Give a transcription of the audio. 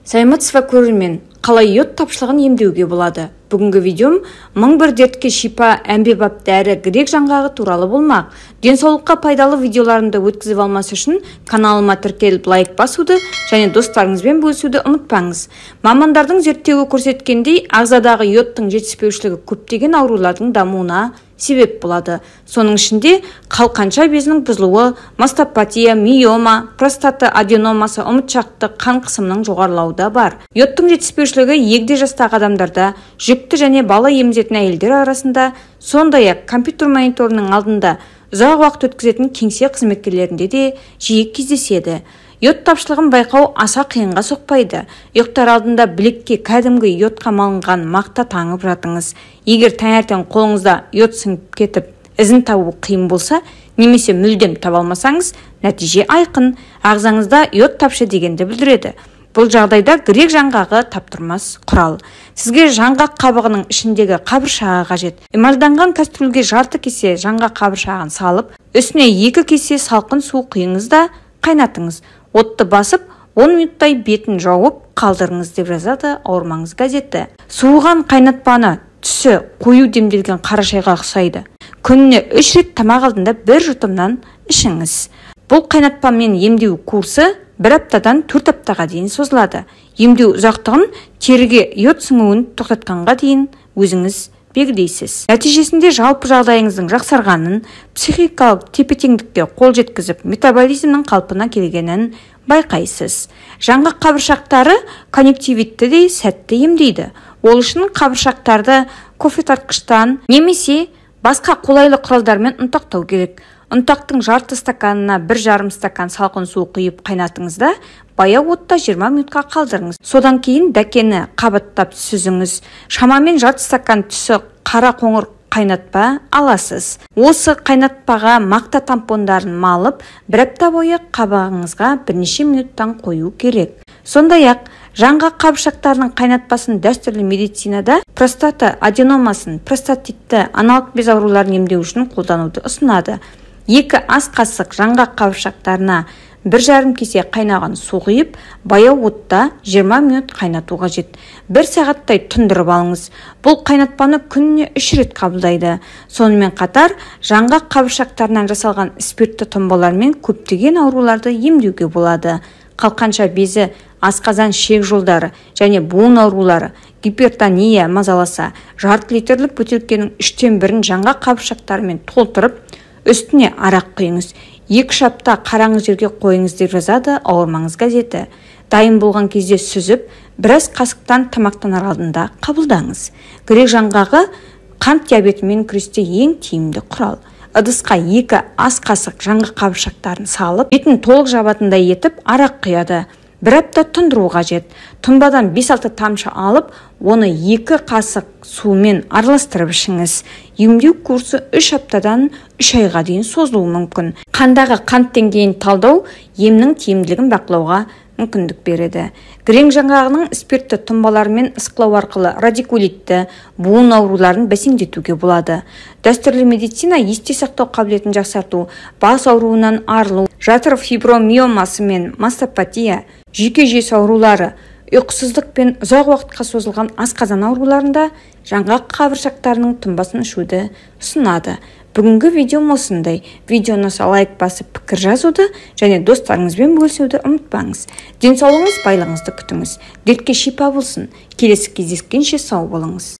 Саламатсызба көрермен, қалай йод тапшылығын емдеуге болады? Бүгінгі видеом 1001 дертке шипа әмбебап дәрі грек жаңғағы туралы болмақ. Денсаулыққа пайдалы видеоларымды өткізіп алмас үшін каналыма тіркеліп лайк басуды және достарыңызбен бөлісуді ұмытпаңыз. Мамандардың зерттеуі көрсеткендей, ағзадағы йодтың жетіспеушілігі көптеген аурулардың дамуына себеп болады. Соның ішінде қалқанша безінің бұзылуы, мастопатия, миома, простата аденомасы, ұмытшақтық, қан қысымының жоғарылауы да бар. Йодтың жетіспеушілігі егде жастағы адамдарда, жүкті және бала емізетін әйелдер арасында, сондай-ақ компьютер мониторының алдында ұзақ уақыт өткізетін кеңсе қызметкерлерінде де жиі кездеседі. Йод тапшылығын байқау аса қиынға соқпайды. Ұйықтар алдында білекке кәдімгі йодқа малынған мақта таңып жатыңыз. Егер таңертең қолыңызда йод сіңіп кетіп, ізін табу қиын болса, немесе мүлдем таба алмасаңыз, нәтиже айқын. Ағзаңызда йод тапшы дегенді білдіреді. Бұл жағдайда грек жаңғағы таптырмас құрал. Сізге жаңғақ қабығының ішіндегі қабыршағы қажет. Эмальданған кастрюльге жарты кесе жаңғақ қабыршағын салып, үстіне 2 кесе салқын су құйыңыз да қайнатыңыз. Отты басып, 10 минуттай бетін жауып қалдырыңыз деп жазады Ауырмаңыз газеті. Суыған қайнатпаны түсі қою демделген қара шайға ұқсайды. Күніне 3 рет тамақ алдында 1 жұтымнан ішіңіз. Бұл қайнатпамен емдеу курсы 1 аптадан 4 аптаға дейін созылады. Емдеу ұзақтығын теріге йод сіңуін тоқтатқанға дейін өзіңіз белгілейсіз. Нәтижесінде жалпы жағдайыңыздың жақсарғанын, психикалық тепе-теңдікке қол жеткізіп, метаболизмнің қалпына келгенін байқайсыз. Жаңғақ қабыршақтары конъюнктивитті де сәтті емдейді. Ол үшін қабыршақтарды кофе тартқыштан немесе басқа қолайлы құралдармен ұнтақтау керек. Ұнтақтың жарты стаканына 1,5 стакан салқын су құйып қайнатыңызда, баяу отта 20 минутқа қалдырыңыз. Содан кейін дәкені қабаттап сүзіңіз. Шамамен жарты стакан түсі қара қоңыр қайнатпа аласыз. Осы қайнатпаға мақта тампондарын малып, 1 апта бойы қабағыңызға бірнеше минуттан қою керек. Сондай-ақ, жаңғақ қабыршақтарының қайнатпасын дәстүрлі медицинада простата аденомасын, простатитті, аналық без ауруларын емдеу үшін қолдануды ұсынады. 2 ас қасық жаңғақ қабыршақтарына 1,5 кесе қайнаған су құйып, баяу отта 20 минут қайнату қажет. 1 сағаттай тұндырып алыңыз. Бұл қайнатпаны күніне 3 рет қабылдайды. Сонымен қатар, жаңғақ қабыршақтарынан жасалған спиртті тұнбалармен көптеген ауруларды емдеуге болады. Қалқанша безі, асқазан шек жолдары және буын аурулары, гипертония мазаласа, жарты литрлік бөтелкенің 3-тен 1-ін жаңғақ қабыршақтарымен толтырып, үстіне арақ құйыңыз. 2 апта қараңғы жерге қойыңыз деп жазады Ауырмаңыз газеті. Дайын болған кезде сүзіп, біраз қасықтан тамақтанар алдында қабылдаңыз. Грек жаңғағы қант диабетімен күресте ең тиімді құрал. Ыдысқа 2 ас қасық жаңғақ қабыршақтарын салып, бетін толық жабатындай етіп арақ құяды. 1 апта тұндыру қажет. Тұнбадан 5-6 тамшы алып, оны 2 қасық сумен араластырып ішіңіз. Емдеу курсы 3 аптадан 3 айға дейін созылуы мүмкін. Қандағы қант деңгейін талдау емнің тиімділігін бақылауға мүмкіндік береді. Грек жаңғағының спиртті тұнбаларымен ысқылау арқылы радикулитті, буын ауруларын бәсеңдетуге болады. Дәстүрлі медицина есте сақтау қабілетін жақсарту, бас ауруынан арылу, жатыр фибромиомасы мен мастопатия, жүйке жүйесі аурулары, ұйқысыздық пен ұзақ уақытқа созылған асқазан ауруларында жаңғақ қабыршақтарының тұнбасын ішуді ұсынады. Бүгінгі видеом осындай. Видеоны лайк басып пікір жазуды және достарыңызбен бөлісуді ұмытпаңыз. Денсаулығыңыз, байлығыңызды күтіңіз. Дертке шипа болсын. Келесі кездескенше сау болыңыз.